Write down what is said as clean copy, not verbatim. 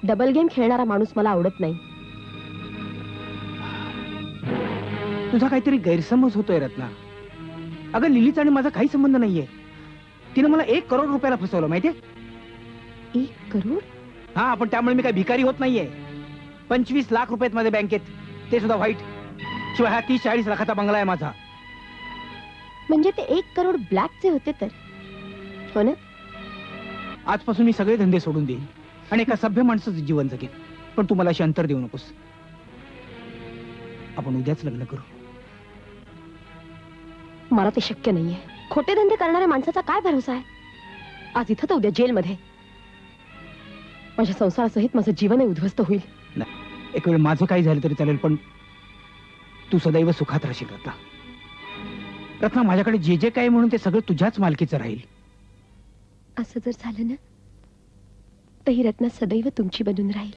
Double game खेळणारा माणूस मला आवडत नाही. तुझा काहीतरी गैरसमज होतोय रत्ना. अगं लिलीचा आणि माझा काही संबंध नाहीये. तिने मला 1 करोड रुपयाला फसवलं माहितीये. 1 करोड? हा, पण त्यामुळे मी काही भिकारी होत नाहीये. 25 लाख रुपये माझ्या बँकेत, ते सुद्धा व्हाईट. शिवाय हा 30-40 लाखाचा बंगला आहे माझा. म्हणजे ते 1 करोड ब्लॅकचे होते तर, हो ना? आजपासून मी सगळे धंदे सोडून देईन आणि एका सभ्य माणसाचं जीवन जगेन. पण तू मला अशी अंतर देऊ नकोस. आपण उद्याच लग्न करू. मला ते शक्य नाहीये. खोटे धंदे करणाऱ्या माणसाचा काय भरोसा आहे? आज इथं तर उद्या जेलमध्ये. माझ्या संसारासहित माझं जीवनही उद्ध्वस्त होईल. नाही, एक वेळ माझं काही झालं तरी चालेल, पण तू सदैव सुखात राहशील रत्ना. रत्ना, माझ्याकडे जे जे काही म्हणून ते सगळं तुझ्याच मालकीचं राहील. असं जर झालं ना, तर ही रत्ना सदैव तुमची बनून राहील.